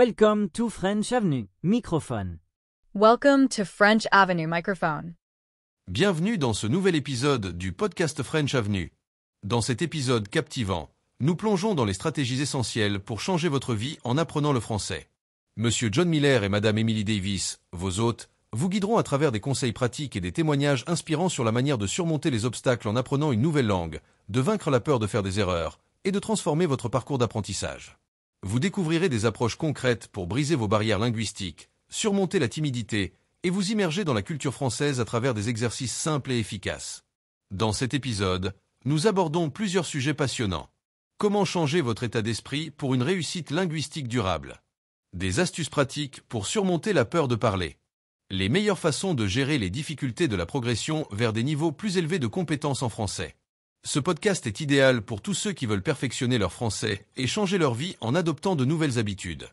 Welcome to French Avenue, microphone. Welcome to French Avenue Microphone. Bienvenue dans ce nouvel épisode du podcast French Avenue. Dans cet épisode captivant, nous plongeons dans les stratégies essentielles pour changer votre vie en apprenant le français. Monsieur John Miller et Madame Emily Davis, vos hôtes, vous guideront à travers des conseils pratiques et des témoignages inspirants sur la manière de surmonter les obstacles en apprenant une nouvelle langue, de vaincre la peur de faire des erreurs et de transformer votre parcours d'apprentissage. Vous découvrirez des approches concrètes pour briser vos barrières linguistiques, surmonter la timidité et vous immerger dans la culture française à travers des exercices simples et efficaces. Dans cet épisode, nous abordons plusieurs sujets passionnants. Comment changer votre état d'esprit pour une réussite linguistique durable? Des astuces pratiques pour surmonter la peur de parler. Les meilleures façons de gérer les difficultés de la progression vers des niveaux plus élevés de compétences en français. Ce podcast est idéal pour tous ceux qui veulent perfectionner leur français et changer leur vie en adoptant de nouvelles habitudes.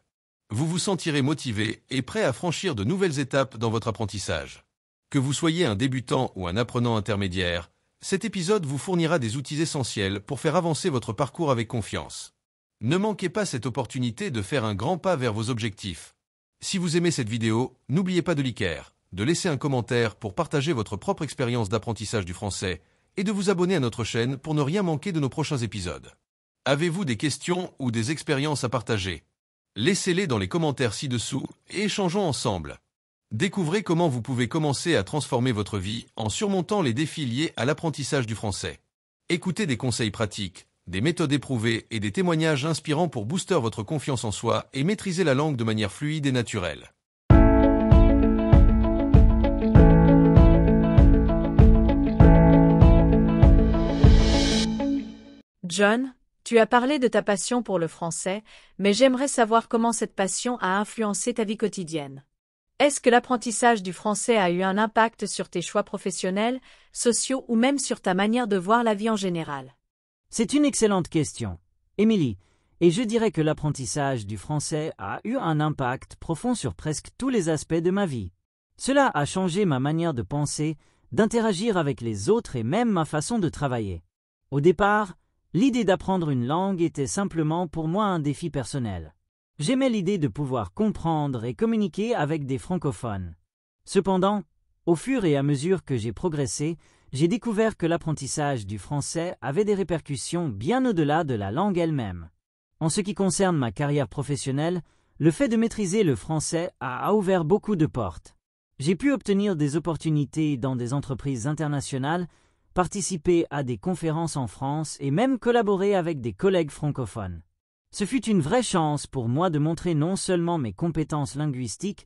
Vous vous sentirez motivé et prêt à franchir de nouvelles étapes dans votre apprentissage. Que vous soyez un débutant ou un apprenant intermédiaire, cet épisode vous fournira des outils essentiels pour faire avancer votre parcours avec confiance. Ne manquez pas cette opportunité de faire un grand pas vers vos objectifs. Si vous aimez cette vidéo, n'oubliez pas de liker, de laisser un commentaire pour partager votre propre expérience d'apprentissage du français et de vous abonner à notre chaîne pour ne rien manquer de nos prochains épisodes. Avez-vous des questions ou des expériences à partager? Laissez-les dans les commentaires ci-dessous et échangeons ensemble. Découvrez comment vous pouvez commencer à transformer votre vie en surmontant les défis liés à l'apprentissage du français. Écoutez des conseils pratiques, des méthodes éprouvées et des témoignages inspirants pour booster votre confiance en soi et maîtriser la langue de manière fluide et naturelle. John, tu as parlé de ta passion pour le français, mais j'aimerais savoir comment cette passion a influencé ta vie quotidienne. Est-ce que l'apprentissage du français a eu un impact sur tes choix professionnels, sociaux ou même sur ta manière de voir la vie en général? C'est une excellente question, Emily, et je dirais que l'apprentissage du français a eu un impact profond sur presque tous les aspects de ma vie. Cela a changé ma manière de penser, d'interagir avec les autres et même ma façon de travailler. Au départ, l'idée d'apprendre une langue était simplement pour moi un défi personnel. J'aimais l'idée de pouvoir comprendre et communiquer avec des francophones. Cependant, au fur et à mesure que j'ai progressé, j'ai découvert que l'apprentissage du français avait des répercussions bien au-delà de la langue elle-même. En ce qui concerne ma carrière professionnelle, le fait de maîtriser le français a ouvert beaucoup de portes. J'ai pu obtenir des opportunités dans des entreprises internationales, participer à des conférences en France et même collaborer avec des collègues francophones. Ce fut une vraie chance pour moi de montrer non seulement mes compétences linguistiques,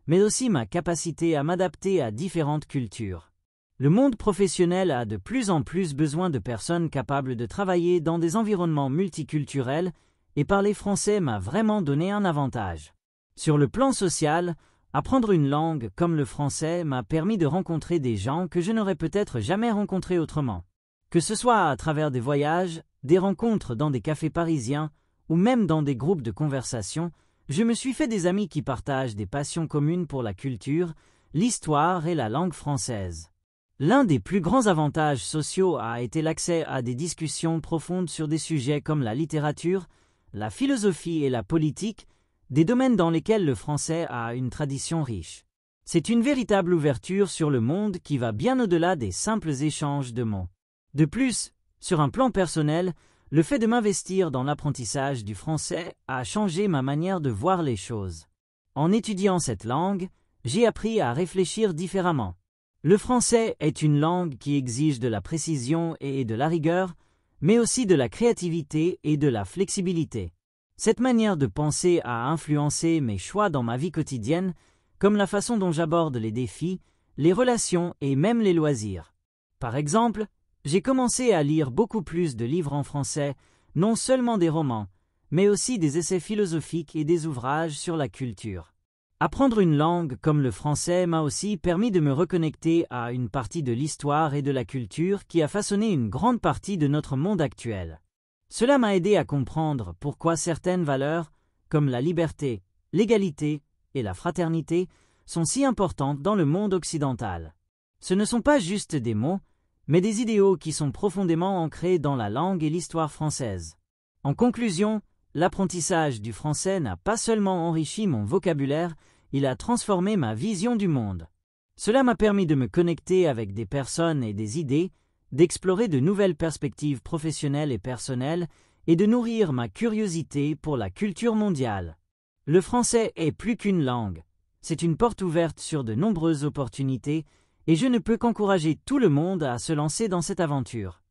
mais aussi ma capacité à m'adapter à différentes cultures. Le monde professionnel a de plus en plus besoin de personnes capables de travailler dans des environnements multiculturels et parler français m'a vraiment donné un avantage. Sur le plan social, apprendre une langue comme le français m'a permis de rencontrer des gens que je n'aurais peut-être jamais rencontrés autrement. Que ce soit à travers des voyages, des rencontres dans des cafés parisiens ou même dans des groupes de conversation, je me suis fait des amis qui partagent des passions communes pour la culture, l'histoire et la langue française. L'un des plus grands avantages sociaux a été l'accès à des discussions profondes sur des sujets comme la littérature, la philosophie et la politique, des domaines dans lesquels le français a une tradition riche. C'est une véritable ouverture sur le monde qui va bien au-delà des simples échanges de mots. De plus, sur un plan personnel, le fait de m'investir dans l'apprentissage du français a changé ma manière de voir les choses. En étudiant cette langue, j'ai appris à réfléchir différemment. Le français est une langue qui exige de la précision et de la rigueur, mais aussi de la créativité et de la flexibilité. Cette manière de penser a influencé mes choix dans ma vie quotidienne, comme la façon dont j'aborde les défis, les relations et même les loisirs. Par exemple, j'ai commencé à lire beaucoup plus de livres en français, non seulement des romans, mais aussi des essais philosophiques et des ouvrages sur la culture. Apprendre une langue comme le français m'a aussi permis de me reconnecter à une partie de l'histoire et de la culture qui a façonné une grande partie de notre monde actuel. Cela m'a aidé à comprendre pourquoi certaines valeurs, comme la liberté, l'égalité et la fraternité, sont si importantes dans le monde occidental. Ce ne sont pas juste des mots, mais des idéaux qui sont profondément ancrés dans la langue et l'histoire française. En conclusion, l'apprentissage du français n'a pas seulement enrichi mon vocabulaire, il a transformé ma vision du monde. Cela m'a permis de me connecter avec des personnes et des idées, d'explorer de nouvelles perspectives professionnelles et personnelles, et de nourrir ma curiosité pour la culture mondiale. Le français est plus qu'une langue. C'est une porte ouverte sur de nombreuses opportunités, et je ne peux qu'encourager tout le monde à se lancer dans cette aventure.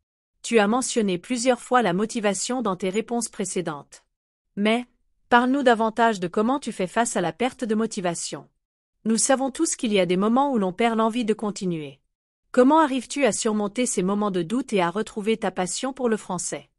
Tu as mentionné plusieurs fois la motivation dans tes réponses précédentes. Mais, parle-nous davantage de comment tu fais face à la perte de motivation. Nous savons tous qu'il y a des moments où l'on perd l'envie de continuer. Comment arrives-tu à surmonter ces moments de doute et à retrouver ta passion pour le français?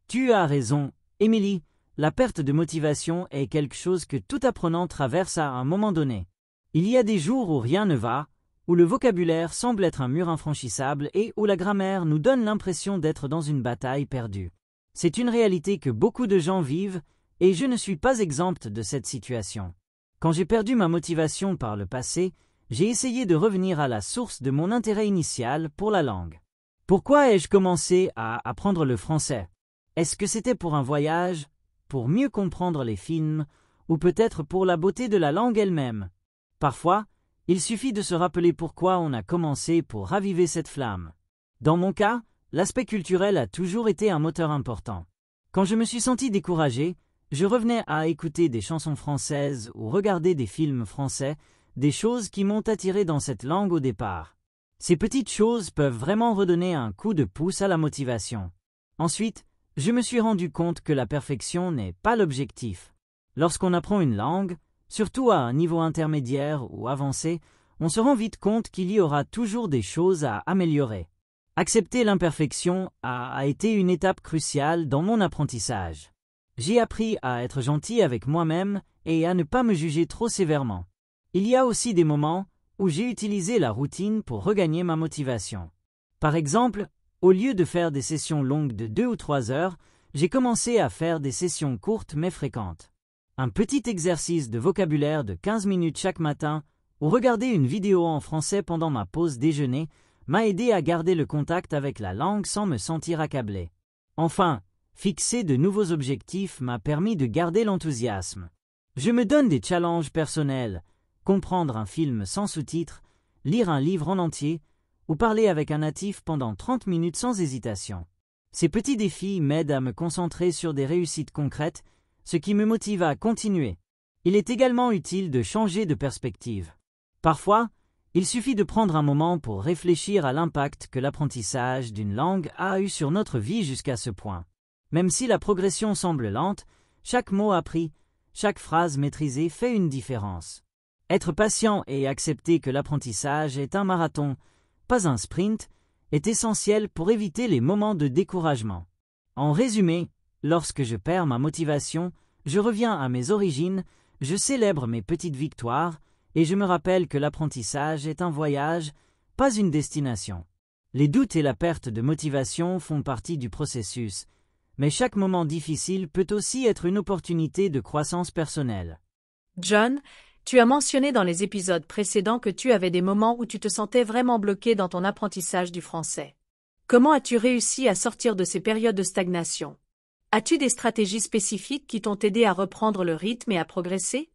Tu as raison, Émilie, la perte de motivation est quelque chose que tout apprenant traverse à un moment donné. Il y a des jours où rien ne va, où le vocabulaire semble être un mur infranchissable et où la grammaire nous donne l'impression d'être dans une bataille perdue. C'est une réalité que beaucoup de gens vivent, et je ne suis pas exempte de cette situation. Quand j'ai perdu ma motivation par le passé, j'ai essayé de revenir à la source de mon intérêt initial pour la langue. Pourquoi ai-je commencé à apprendre le français? Est-ce que c'était pour un voyage, pour mieux comprendre les films, ou peut-être pour la beauté de la langue elle-même? Parfois, il suffit de se rappeler pourquoi on a commencé pour raviver cette flamme. Dans mon cas, l'aspect culturel a toujours été un moteur important. Quand je me suis senti découragé, je revenais à écouter des chansons françaises ou regarder des films français, des choses qui m'ont attiré dans cette langue au départ. Ces petites choses peuvent vraiment redonner un coup de pouce à la motivation. Ensuite, je me suis rendu compte que la perfection n'est pas l'objectif. Lorsqu'on apprend une langue, surtout à un niveau intermédiaire ou avancé, on se rend vite compte qu'il y aura toujours des choses à améliorer. Accepter l'imperfection a été une étape cruciale dans mon apprentissage. J'ai appris à être gentil avec moi-même et à ne pas me juger trop sévèrement. Il y a aussi des moments où j'ai utilisé la routine pour regagner ma motivation. Par exemple, au lieu de faire des sessions longues de 2 ou 3 heures, j'ai commencé à faire des sessions courtes mais fréquentes. Un petit exercice de vocabulaire de 15 minutes chaque matin ou regarder une vidéo en français pendant ma pause déjeuner m'a aidé à garder le contact avec la langue sans me sentir accablé. Enfin, fixer de nouveaux objectifs m'a permis de garder l'enthousiasme. Je me donne des challenges personnels, comprendre un film sans sous-titres, lire un livre en entier ou parler avec un natif pendant 30 minutes sans hésitation. Ces petits défis m'aident à me concentrer sur des réussites concrètes, ce qui me motive à continuer. Il est également utile de changer de perspective. Parfois, il suffit de prendre un moment pour réfléchir à l'impact que l'apprentissage d'une langue a eu sur notre vie jusqu'à ce point. Même si la progression semble lente, chaque mot appris, chaque phrase maîtrisée fait une différence. Être patient et accepter que l'apprentissage est un marathon, pas un sprint, est essentiel pour éviter les moments de découragement. En résumé, lorsque je perds ma motivation, je reviens à mes origines, je célèbre mes petites victoires et je me rappelle que l'apprentissage est un voyage, pas une destination. Les doutes et la perte de motivation font partie du processus, mais chaque moment difficile peut aussi être une opportunité de croissance personnelle. John, tu as mentionné dans les épisodes précédents que tu avais des moments où tu te sentais vraiment bloqué dans ton apprentissage du français. Comment as-tu réussi à sortir de ces périodes de stagnation? As-tu des stratégies spécifiques qui t'ont aidé à reprendre le rythme et à progresser?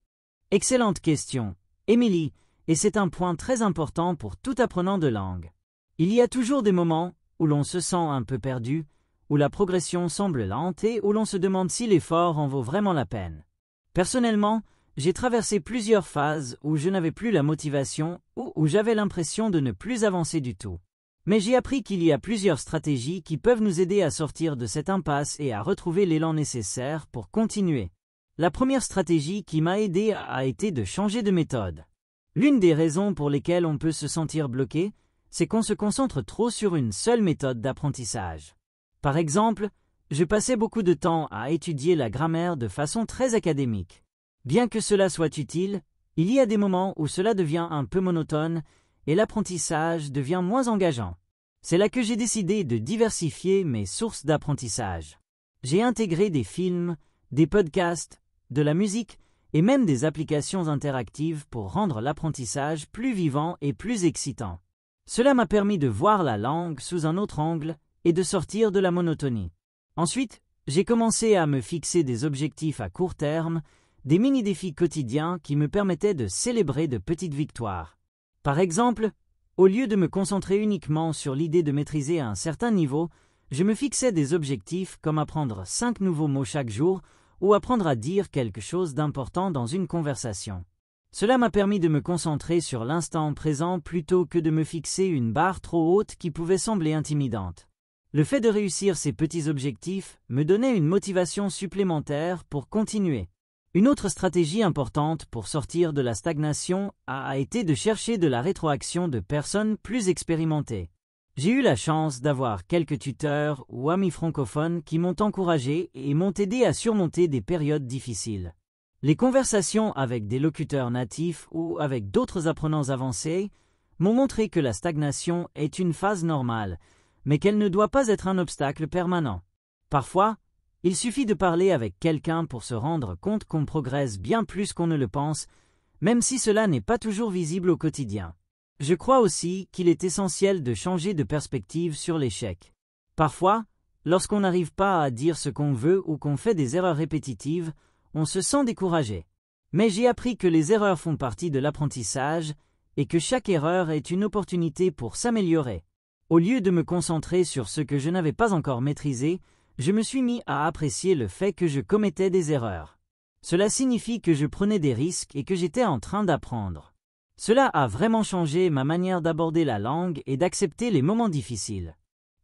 Excellente question, Émilie, et c'est un point très important pour tout apprenant de langue. Il y a toujours des moments où l'on se sent un peu perdu, où la progression semble lente et où l'on se demande si l'effort en vaut vraiment la peine. Personnellement, j'ai traversé plusieurs phases où je n'avais plus la motivation ou où j'avais l'impression de ne plus avancer du tout. Mais j'ai appris qu'il y a plusieurs stratégies qui peuvent nous aider à sortir de cette impasse et à retrouver l'élan nécessaire pour continuer. La première stratégie qui m'a aidé a été de changer de méthode. L'une des raisons pour lesquelles on peut se sentir bloqué, c'est qu'on se concentre trop sur une seule méthode d'apprentissage. Par exemple, je passais beaucoup de temps à étudier la grammaire de façon très académique. Bien que cela soit utile, il y a des moments où cela devient un peu monotone et l'apprentissage devient moins engageant. C'est là que j'ai décidé de diversifier mes sources d'apprentissage. J'ai intégré des films, des podcasts, de la musique et même des applications interactives pour rendre l'apprentissage plus vivant et plus excitant. Cela m'a permis de voir la langue sous un autre angle et de sortir de la monotonie. Ensuite, j'ai commencé à me fixer des objectifs à court terme, des mini-défis quotidiens qui me permettaient de célébrer de petites victoires. Par exemple, au lieu de me concentrer uniquement sur l'idée de maîtriser un certain niveau, je me fixais des objectifs comme apprendre 5 nouveaux mots chaque jour ou apprendre à dire quelque chose d'important dans une conversation. Cela m'a permis de me concentrer sur l'instant présent plutôt que de me fixer une barre trop haute qui pouvait sembler intimidante. Le fait de réussir ces petits objectifs me donnait une motivation supplémentaire pour continuer. Une autre stratégie importante pour sortir de la stagnation a été de chercher de la rétroaction de personnes plus expérimentées. J'ai eu la chance d'avoir quelques tuteurs ou amis francophones qui m'ont encouragé et m'ont aidé à surmonter des périodes difficiles. Les conversations avec des locuteurs natifs ou avec d'autres apprenants avancés m'ont montré que la stagnation est une phase normale, mais qu'elle ne doit pas être un obstacle permanent. Parfois, il suffit de parler avec quelqu'un pour se rendre compte qu'on progresse bien plus qu'on ne le pense, même si cela n'est pas toujours visible au quotidien. Je crois aussi qu'il est essentiel de changer de perspective sur l'échec. Parfois, lorsqu'on n'arrive pas à dire ce qu'on veut ou qu'on fait des erreurs répétitives, on se sent découragé. Mais j'ai appris que les erreurs font partie de l'apprentissage et que chaque erreur est une opportunité pour s'améliorer. Au lieu de me concentrer sur ce que je n'avais pas encore maîtrisé, je me suis mis à apprécier le fait que je commettais des erreurs. Cela signifie que je prenais des risques et que j'étais en train d'apprendre. Cela a vraiment changé ma manière d'aborder la langue et d'accepter les moments difficiles.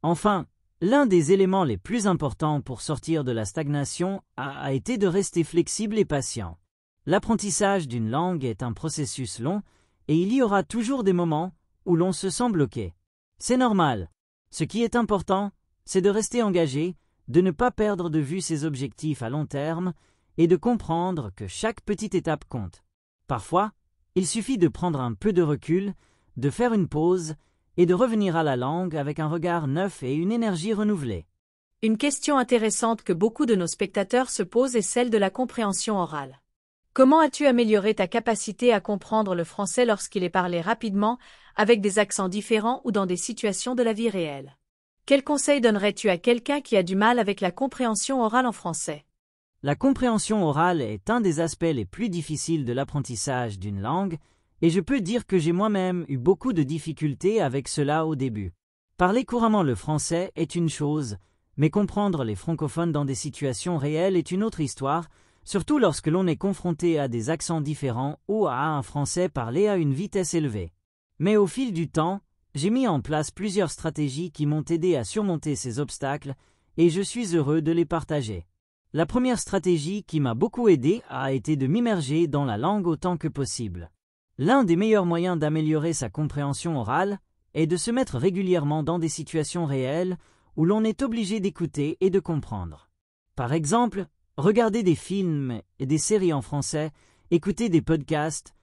Enfin, l'un des éléments les plus importants pour sortir de la stagnation a été de rester flexible et patient. L'apprentissage d'une langue est un processus long et il y aura toujours des moments où l'on se sent bloqué. C'est normal. Ce qui est important, c'est de rester engagé, de ne pas perdre de vue ses objectifs à long terme et de comprendre que chaque petite étape compte. Parfois, il suffit de prendre un peu de recul, de faire une pause et de revenir à la langue avec un regard neuf et une énergie renouvelée. Une question intéressante que beaucoup de nos spectateurs se posent est celle de la compréhension orale. Comment as-tu amélioré ta capacité à comprendre le français lorsqu'il est parlé rapidement, avec des accents différents ou dans des situations de la vie réelle? Quels conseils donnerais-tu à quelqu'un qui a du mal avec la compréhension orale en français? La compréhension orale est un des aspects les plus difficiles de l'apprentissage d'une langue, et je peux dire que j'ai moi-même eu beaucoup de difficultés avec cela au début. Parler couramment le français est une chose, mais comprendre les francophones dans des situations réelles est une autre histoire, surtout lorsque l'on est confronté à des accents différents ou à un français parlé à une vitesse élevée. Mais au fil du temps, j'ai mis en place plusieurs stratégies qui m'ont aidé à surmonter ces obstacles et je suis heureux de les partager. La première stratégie qui m'a beaucoup aidé a été de m'immerger dans la langue autant que possible. L'un des meilleurs moyens d'améliorer sa compréhension orale est de se mettre régulièrement dans des situations réelles où l'on est obligé d'écouter et de comprendre. Par exemple, regarder des films et des séries en français, écouter des podcasts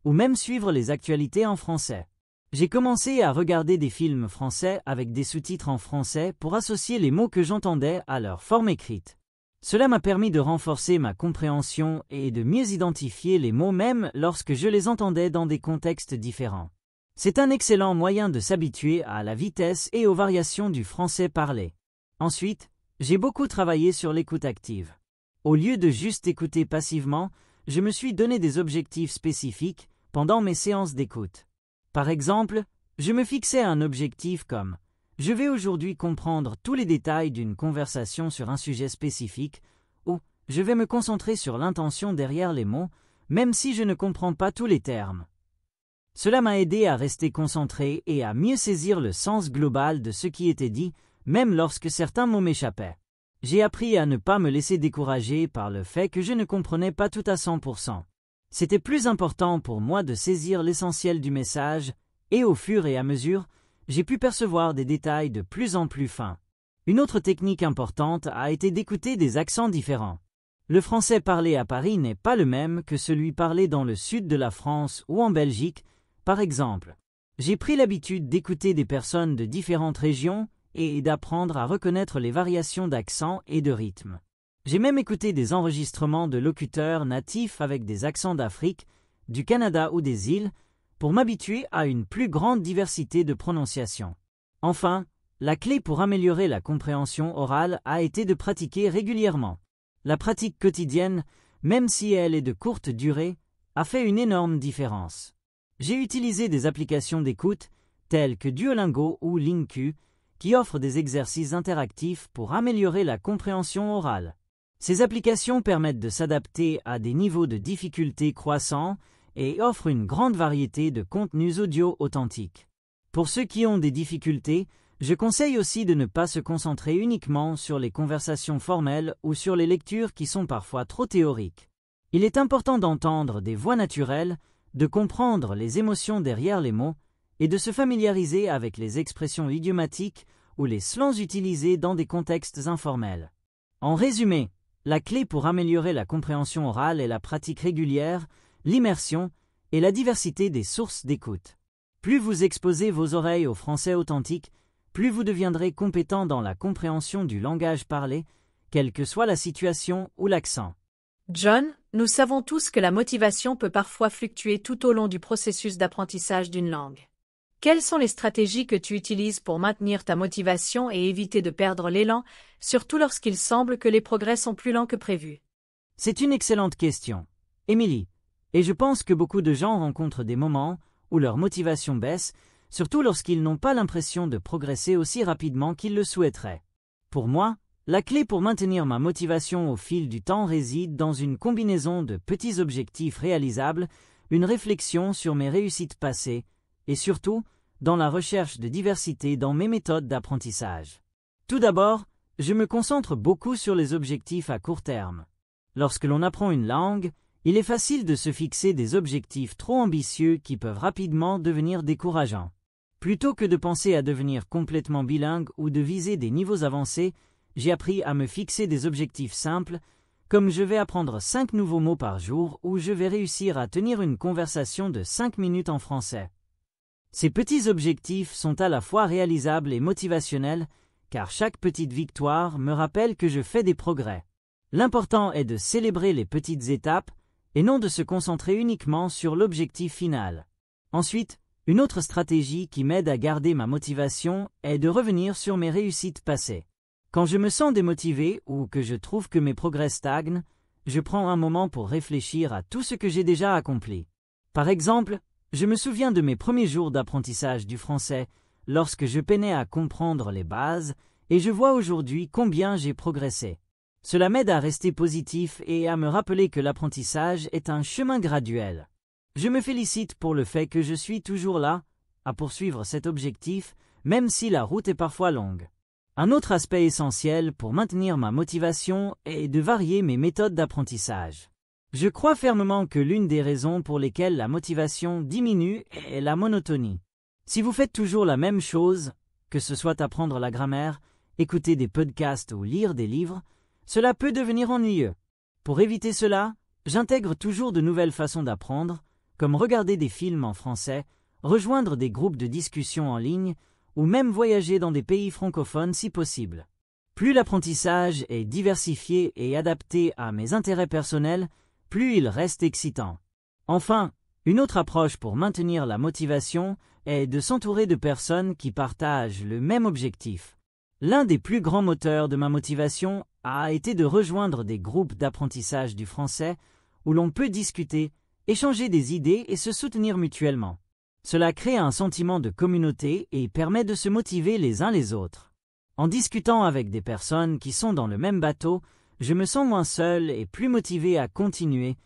ou même suivre les actualités en français. J'ai commencé à regarder des films français avec des sous-titres en français pour associer les mots que j'entendais à leur forme écrite. Cela m'a permis de renforcer ma compréhension et de mieux identifier les mots même lorsque je les entendais dans des contextes différents. C'est un excellent moyen de s'habituer à la vitesse et aux variations du français parlé. Ensuite, j'ai beaucoup travaillé sur l'écoute active. Au lieu de juste écouter passivement, je me suis donné des objectifs spécifiques pendant mes séances d'écoute. Par exemple, je me fixais un objectif comme « Je vais aujourd'hui comprendre tous les détails d'une conversation sur un sujet spécifique » ou « Je vais me concentrer sur l'intention derrière les mots, même si je ne comprends pas tous les termes ». Cela m'a aidé à rester concentré et à mieux saisir le sens global de ce qui était dit, même lorsque certains mots m'échappaient. J'ai appris à ne pas me laisser décourager par le fait que je ne comprenais pas tout à 100%. C'était plus important pour moi de saisir l'essentiel du message, et au fur et à mesure, j'ai pu percevoir des détails de plus en plus fins. Une autre technique importante a été d'écouter des accents différents. Le français parlé à Paris n'est pas le même que celui parlé dans le sud de la France ou en Belgique, par exemple. J'ai pris l'habitude d'écouter des personnes de différentes régions et d'apprendre à reconnaître les variations d'accent et de rythme. J'ai même écouté des enregistrements de locuteurs natifs avec des accents d'Afrique, du Canada ou des îles, pour m'habituer à une plus grande diversité de prononciation. Enfin, la clé pour améliorer la compréhension orale a été de pratiquer régulièrement. La pratique quotidienne, même si elle est de courte durée, a fait une énorme différence. J'ai utilisé des applications d'écoute telles que Duolingo ou Lingq qui offrent des exercices interactifs pour améliorer la compréhension orale. Ces applications permettent de s'adapter à des niveaux de difficulté croissants et offrent une grande variété de contenus audio authentiques. Pour ceux qui ont des difficultés, je conseille aussi de ne pas se concentrer uniquement sur les conversations formelles ou sur les lectures qui sont parfois trop théoriques. Il est important d'entendre des voix naturelles, de comprendre les émotions derrière les mots et de se familiariser avec les expressions idiomatiques ou les slangs utilisés dans des contextes informels. En résumé, la clé pour améliorer la compréhension orale est la pratique régulière, l'immersion et la diversité des sources d'écoute. Plus vous exposez vos oreilles au français authentique, plus vous deviendrez compétent dans la compréhension du langage parlé, quelle que soit la situation ou l'accent. John, nous savons tous que la motivation peut parfois fluctuer tout au long du processus d'apprentissage d'une langue. Quelles sont les stratégies que tu utilises pour maintenir ta motivation et éviter de perdre l'élan, surtout lorsqu'il semble que les progrès sont plus lents que prévu? C'est une excellente question, Émilie, et je pense que beaucoup de gens rencontrent des moments où leur motivation baisse, surtout lorsqu'ils n'ont pas l'impression de progresser aussi rapidement qu'ils le souhaiteraient. Pour moi, la clé pour maintenir ma motivation au fil du temps réside dans une combinaison de petits objectifs réalisables, une réflexion sur mes réussites passées, et surtout, dans la recherche de diversité dans mes méthodes d'apprentissage. Tout d'abord, je me concentre beaucoup sur les objectifs à court terme. Lorsque l'on apprend une langue, il est facile de se fixer des objectifs trop ambitieux qui peuvent rapidement devenir décourageants. Plutôt que de penser à devenir complètement bilingue ou de viser des niveaux avancés, j'ai appris à me fixer des objectifs simples, comme je vais apprendre 5 nouveaux mots par jour ou je vais réussir à tenir une conversation de 5 minutes en français. Ces petits objectifs sont à la fois réalisables et motivationnels, car chaque petite victoire me rappelle que je fais des progrès. L'important est de célébrer les petites étapes et non de se concentrer uniquement sur l'objectif final. Ensuite, une autre stratégie qui m'aide à garder ma motivation est de revenir sur mes réussites passées. Quand je me sens démotivé ou que je trouve que mes progrès stagnent, je prends un moment pour réfléchir à tout ce que j'ai déjà accompli. Par exemple, je me souviens de mes premiers jours d'apprentissage du français, lorsque je peinais à comprendre les bases, et je vois aujourd'hui combien j'ai progressé. Cela m'aide à rester positif et à me rappeler que l'apprentissage est un chemin graduel. Je me félicite pour le fait que je suis toujours là, à poursuivre cet objectif, même si la route est parfois longue. Un autre aspect essentiel pour maintenir ma motivation est de varier mes méthodes d'apprentissage. Je crois fermement que l'une des raisons pour lesquelles la motivation diminue est la monotonie. Si vous faites toujours la même chose, que ce soit apprendre la grammaire, écouter des podcasts ou lire des livres, cela peut devenir ennuyeux. Pour éviter cela, j'intègre toujours de nouvelles façons d'apprendre, comme regarder des films en français, rejoindre des groupes de discussion en ligne, ou même voyager dans des pays francophones si possible. Plus l'apprentissage est diversifié et adapté à mes intérêts personnels, plus il reste excitant. Enfin, une autre approche pour maintenir la motivation est de s'entourer de personnes qui partagent le même objectif. L'un des plus grands moteurs de ma motivation a été de rejoindre des groupes d'apprentissage du français où l'on peut discuter, échanger des idées et se soutenir mutuellement. Cela crée un sentiment de communauté et permet de se motiver les uns les autres. En discutant avec des personnes qui sont dans le même bateau, je me sens moins seul et plus motivé à continuer,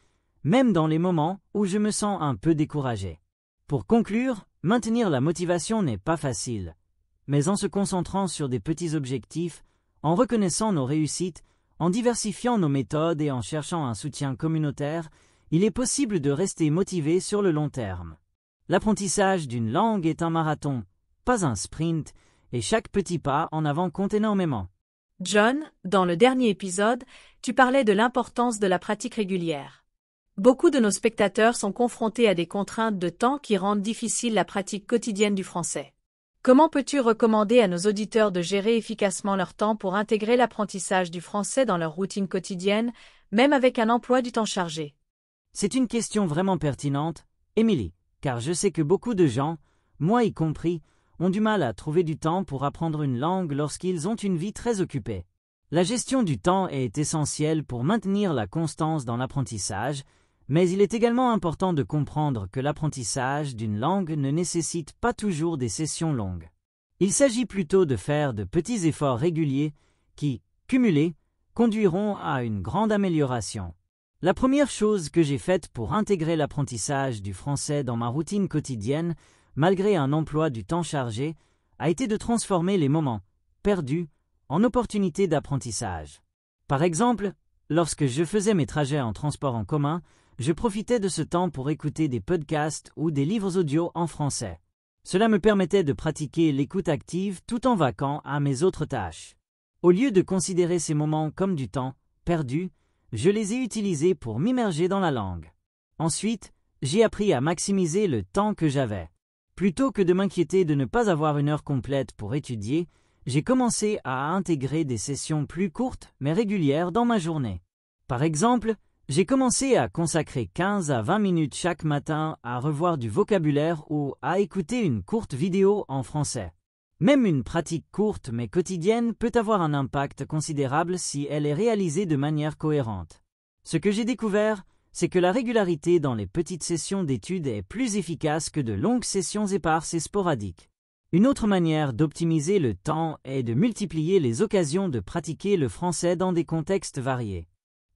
même dans les moments où je me sens un peu découragé. Pour conclure, maintenir la motivation n'est pas facile. Mais en se concentrant sur des petits objectifs, en reconnaissant nos réussites, en diversifiant nos méthodes et en cherchant un soutien communautaire, il est possible de rester motivé sur le long terme. L'apprentissage d'une langue est un marathon, pas un sprint, et chaque petit pas en avant compte énormément. John, dans le dernier épisode, tu parlais de l'importance de la pratique régulière. Beaucoup de nos spectateurs sont confrontés à des contraintes de temps qui rendent difficile la pratique quotidienne du français. Comment peux-tu recommander à nos auditeurs de gérer efficacement leur temps pour intégrer l'apprentissage du français dans leur routine quotidienne, même avec un emploi du temps chargé? C'est une question vraiment pertinente, Émilie, car je sais que beaucoup de gens, moi y compris, ont du mal à trouver du temps pour apprendre une langue lorsqu'ils ont une vie très occupée. La gestion du temps est essentielle pour maintenir la constance dans l'apprentissage, mais il est également important de comprendre que l'apprentissage d'une langue ne nécessite pas toujours des sessions longues. Il s'agit plutôt de faire de petits efforts réguliers qui, cumulés, conduiront à une grande amélioration. La première chose que j'ai faite pour intégrer l'apprentissage du français dans ma routine quotidienne, malgré un emploi du temps chargé, a été de transformer les moments perdus en opportunités d'apprentissage. Par exemple, lorsque je faisais mes trajets en transport en commun, je profitais de ce temps pour écouter des podcasts ou des livres audio en français. Cela me permettait de pratiquer l'écoute active tout en vaquant à mes autres tâches. Au lieu de considérer ces moments comme du temps perdu, je les ai utilisés pour m'immerger dans la langue. Ensuite, j'ai appris à maximiser le temps que j'avais. Plutôt que de m'inquiéter de ne pas avoir une heure complète pour étudier, j'ai commencé à intégrer des sessions plus courtes mais régulières dans ma journée. Par exemple, j'ai commencé à consacrer 15 à 20 minutes chaque matin à revoir du vocabulaire ou à écouter une courte vidéo en français. Même une pratique courte mais quotidienne peut avoir un impact considérable si elle est réalisée de manière cohérente. Ce que j'ai découvert, c'est que la régularité dans les petites sessions d'études est plus efficace que de longues sessions éparses et sporadiques. Une autre manière d'optimiser le temps est de multiplier les occasions de pratiquer le français dans des contextes variés.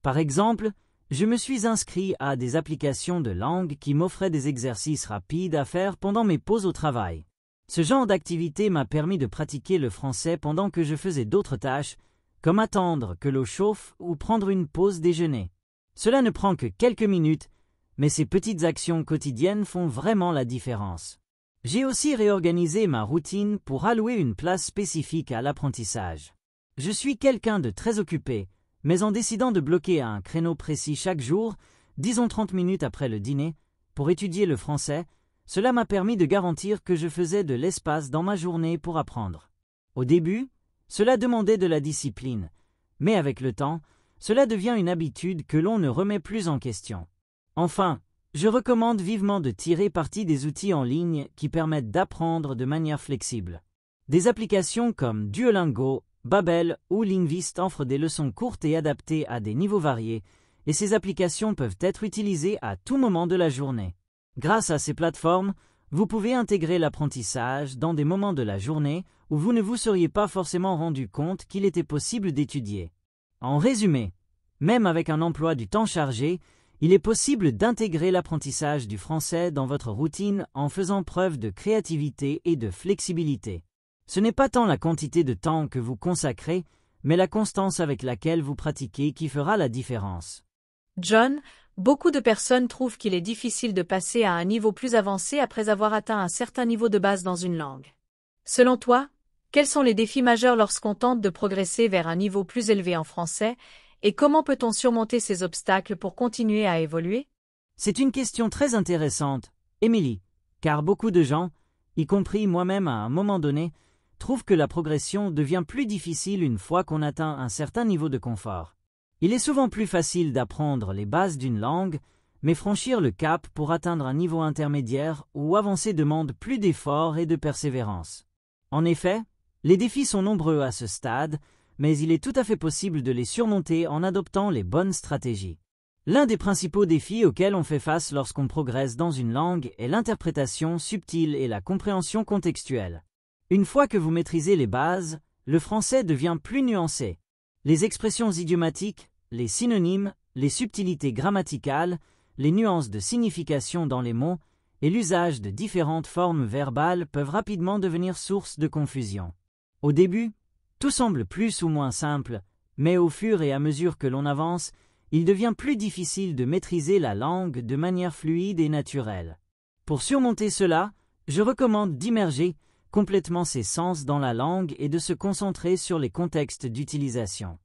Par exemple, je me suis inscrit à des applications de langue qui m'offraient des exercices rapides à faire pendant mes pauses au travail. Ce genre d'activité m'a permis de pratiquer le français pendant que je faisais d'autres tâches, comme attendre que l'eau chauffe ou prendre une pause déjeuner. Cela ne prend que quelques minutes, mais ces petites actions quotidiennes font vraiment la différence. J'ai aussi réorganisé ma routine pour allouer une place spécifique à l'apprentissage. Je suis quelqu'un de très occupé, mais en décidant de bloquer un créneau précis chaque jour, disons 30 minutes après le dîner, pour étudier le français, cela m'a permis de garantir que je faisais de l'espace dans ma journée pour apprendre. Au début, cela demandait de la discipline, mais avec le temps, cela devient une habitude que l'on ne remet plus en question. Enfin, je recommande vivement de tirer parti des outils en ligne qui permettent d'apprendre de manière flexible. Des applications comme Duolingo, Babbel ou Linguist offrent des leçons courtes et adaptées à des niveaux variés, et ces applications peuvent être utilisées à tout moment de la journée. Grâce à ces plateformes, vous pouvez intégrer l'apprentissage dans des moments de la journée où vous ne vous seriez pas forcément rendu compte qu'il était possible d'étudier. En résumé, même avec un emploi du temps chargé, il est possible d'intégrer l'apprentissage du français dans votre routine en faisant preuve de créativité et de flexibilité. Ce n'est pas tant la quantité de temps que vous consacrez, mais la constance avec laquelle vous pratiquez qui fera la différence. John, beaucoup de personnes trouvent qu'il est difficile de passer à un niveau plus avancé après avoir atteint un certain niveau de base dans une langue. Selon toi, quels sont les défis majeurs lorsqu'on tente de progresser vers un niveau plus élevé en français, et comment peut-on surmonter ces obstacles pour continuer à évoluer? C'est une question très intéressante, Émilie, car beaucoup de gens, y compris moi-même à un moment donné, trouvent que la progression devient plus difficile une fois qu'on atteint un certain niveau de confort. Il est souvent plus facile d'apprendre les bases d'une langue, mais franchir le cap pour atteindre un niveau intermédiaire ou avancer demande plus d'efforts et de persévérance. En effet, les défis sont nombreux à ce stade, mais il est tout à fait possible de les surmonter en adoptant les bonnes stratégies. L'un des principaux défis auxquels on fait face lorsqu'on progresse dans une langue est l'interprétation subtile et la compréhension contextuelle. Une fois que vous maîtrisez les bases, le français devient plus nuancé. Les expressions idiomatiques, les synonymes, les subtilités grammaticales, les nuances de signification dans les mots et l'usage de différentes formes verbales peuvent rapidement devenir source de confusion. Au début, tout semble plus ou moins simple, mais au fur et à mesure que l'on avance, il devient plus difficile de maîtriser la langue de manière fluide et naturelle. Pour surmonter cela, je recommande d'immerger complètement ses sens dans la langue et de se concentrer sur les contextes d'utilisation.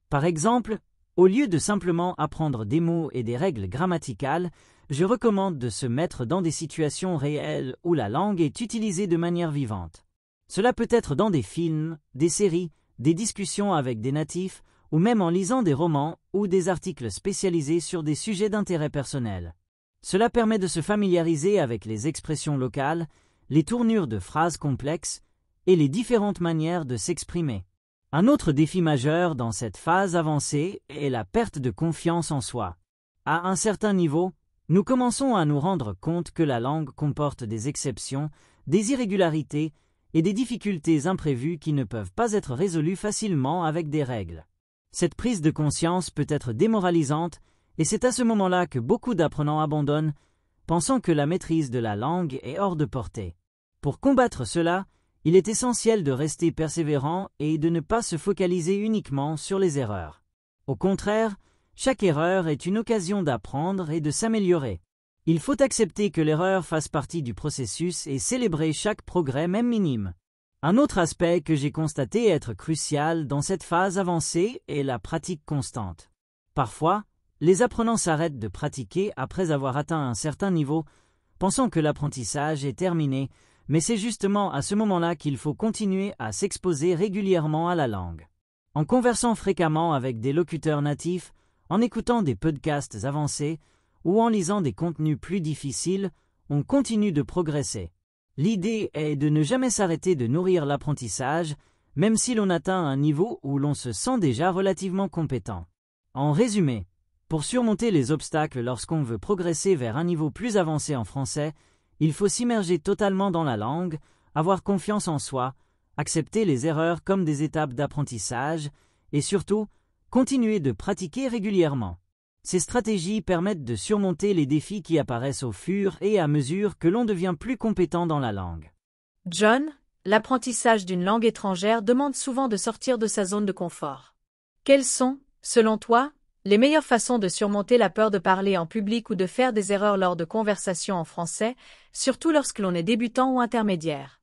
Par exemple, au lieu de simplement apprendre des mots et des règles grammaticales, je recommande de se mettre dans des situations réelles où la langue est utilisée de manière vivante. Cela peut être dans des films, des séries, des discussions avec des natifs, ou même en lisant des romans ou des articles spécialisés sur des sujets d'intérêt personnel. Cela permet de se familiariser avec les expressions locales, les tournures de phrases complexes et les différentes manières de s'exprimer. Un autre défi majeur dans cette phase avancée est la perte de confiance en soi. À un certain niveau, nous commençons à nous rendre compte que la langue comporte des exceptions, des irrégularités et des difficultés imprévues qui ne peuvent pas être résolues facilement avec des règles. Cette prise de conscience peut être démoralisante et c'est à ce moment-là que beaucoup d'apprenants abandonnent, pensant que la maîtrise de la langue est hors de portée. Pour combattre cela, il est essentiel de rester persévérant et de ne pas se focaliser uniquement sur les erreurs. Au contraire, chaque erreur est une occasion d'apprendre et de s'améliorer. Il faut accepter que l'erreur fasse partie du processus et célébrer chaque progrès, même minime. Un autre aspect que j'ai constaté être crucial dans cette phase avancée est la pratique constante. Parfois, les apprenants s'arrêtent de pratiquer après avoir atteint un certain niveau, pensant que l'apprentissage est terminé, mais c'est justement à ce moment-là qu'il faut continuer à s'exposer régulièrement à la langue. En conversant fréquemment avec des locuteurs natifs, en écoutant des podcasts avancés ou en lisant des contenus plus difficiles, on continue de progresser. L'idée est de ne jamais s'arrêter de nourrir l'apprentissage, même si l'on atteint un niveau où l'on se sent déjà relativement compétent. En résumé, pour surmonter les obstacles lorsqu'on veut progresser vers un niveau plus avancé en français, il faut s'immerger totalement dans la langue, avoir confiance en soi, accepter les erreurs comme des étapes d'apprentissage et surtout, continuer de pratiquer régulièrement. Ces stratégies permettent de surmonter les défis qui apparaissent au fur et à mesure que l'on devient plus compétent dans la langue. John, l'apprentissage d'une langue étrangère demande souvent de sortir de sa zone de confort. Quelles sont, selon toi, les meilleures façons de surmonter la peur de parler en public ou de faire des erreurs lors de conversations en français, surtout lorsque l'on est débutant ou intermédiaire?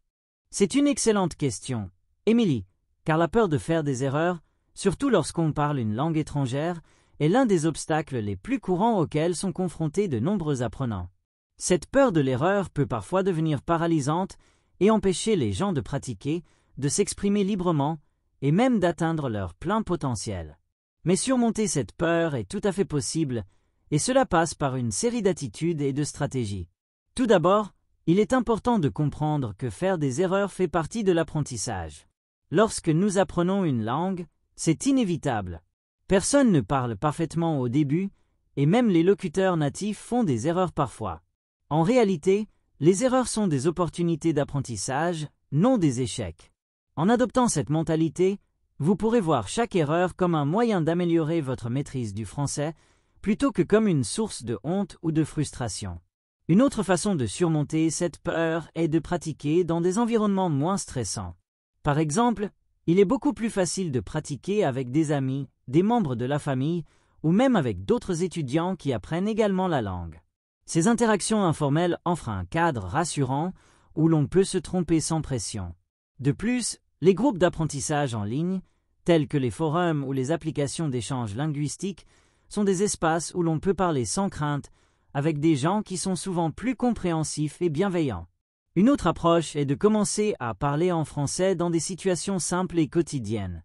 C'est une excellente question, Émilie, car la peur de faire des erreurs, surtout lorsqu'on parle une langue étrangère, est l'un des obstacles les plus courants auxquels sont confrontés de nombreux apprenants. Cette peur de l'erreur peut parfois devenir paralysante et empêcher les gens de pratiquer, de s'exprimer librement et même d'atteindre leur plein potentiel. Mais surmonter cette peur est tout à fait possible, et cela passe par une série d'attitudes et de stratégies. Tout d'abord, il est important de comprendre que faire des erreurs fait partie de l'apprentissage. Lorsque nous apprenons une langue, c'est inévitable. Personne ne parle parfaitement au début, et même les locuteurs natifs font des erreurs parfois. En réalité, les erreurs sont des opportunités d'apprentissage, non des échecs. En adoptant cette mentalité, vous pourrez voir chaque erreur comme un moyen d'améliorer votre maîtrise du français, plutôt que comme une source de honte ou de frustration. Une autre façon de surmonter cette peur est de pratiquer dans des environnements moins stressants. Par exemple, il est beaucoup plus facile de pratiquer avec des amis, des membres de la famille, ou même avec d'autres étudiants qui apprennent également la langue. Ces interactions informelles offrent un cadre rassurant où l'on peut se tromper sans pression. De plus, les groupes d'apprentissage en ligne, tels que les forums ou les applications d'échange linguistique, sont des espaces où l'on peut parler sans crainte, avec des gens qui sont souvent plus compréhensifs et bienveillants. Une autre approche est de commencer à parler en français dans des situations simples et quotidiennes.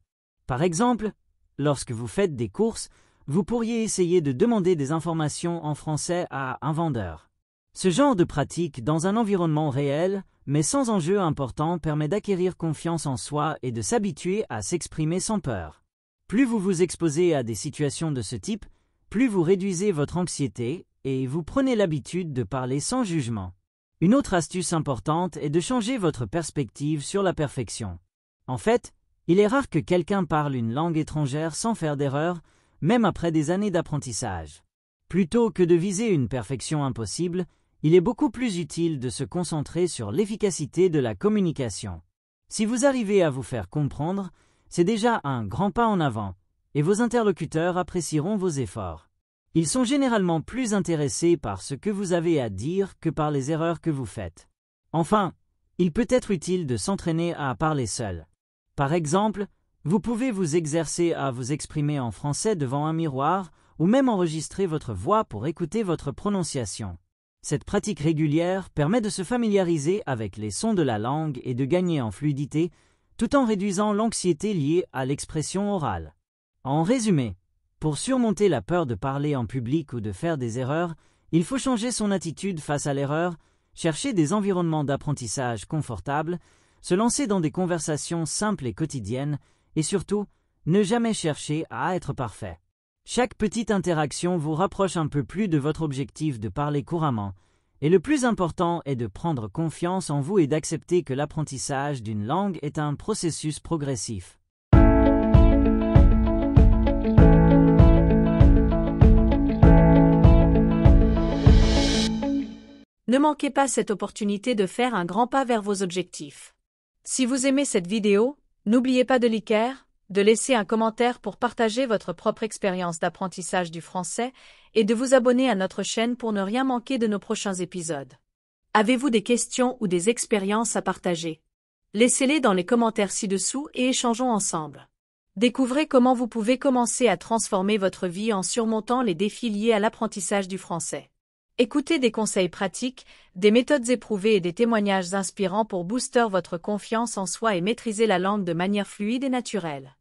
Par exemple, lorsque vous faites des courses, vous pourriez essayer de demander des informations en français à un vendeur. Ce genre de pratique dans un environnement réel, mais sans enjeu important, permet d'acquérir confiance en soi et de s'habituer à s'exprimer sans peur. Plus vous vous exposez à des situations de ce type, plus vous réduisez votre anxiété et vous prenez l'habitude de parler sans jugement. Une autre astuce importante est de changer votre perspective sur la perfection. En fait, il est rare que quelqu'un parle une langue étrangère sans faire d'erreur, même après des années d'apprentissage. Plutôt que de viser une perfection impossible, il est beaucoup plus utile de se concentrer sur l'efficacité de la communication. Si vous arrivez à vous faire comprendre, c'est déjà un grand pas en avant, et vos interlocuteurs apprécieront vos efforts. Ils sont généralement plus intéressés par ce que vous avez à dire que par les erreurs que vous faites. Enfin, il peut être utile de s'entraîner à parler seul. Par exemple, vous pouvez vous exercer à vous exprimer en français devant un miroir ou même enregistrer votre voix pour écouter votre prononciation. Cette pratique régulière permet de se familiariser avec les sons de la langue et de gagner en fluidité, tout en réduisant l'anxiété liée à l'expression orale. En résumé, pour surmonter la peur de parler en public ou de faire des erreurs, il faut changer son attitude face à l'erreur chercher des environnements d'apprentissage confortables, se lancer dans des conversations simples et quotidiennes, et surtout, ne jamais chercher à être parfait. Chaque petite interaction vous rapproche un peu plus de votre objectif de parler couramment, et le plus important est de prendre confiance en vous et d'accepter que l'apprentissage d'une langue est un processus progressif. Ne manquez pas cette opportunité de faire un grand pas vers vos objectifs. Si vous aimez cette vidéo, n'oubliez pas de liker, de laisser un commentaire pour partager votre propre expérience d'apprentissage du français et de vous abonner à notre chaîne pour ne rien manquer de nos prochains épisodes. Avez-vous des questions ou des expériences à partager? Laissez-les dans les commentaires ci-dessous et échangeons ensemble. Découvrez comment vous pouvez commencer à transformer votre vie en surmontant les défis liés à l'apprentissage du français. Écoutez des conseils pratiques, des méthodes éprouvées et des témoignages inspirants pour booster votre confiance en soi et maîtriser la langue de manière fluide et naturelle.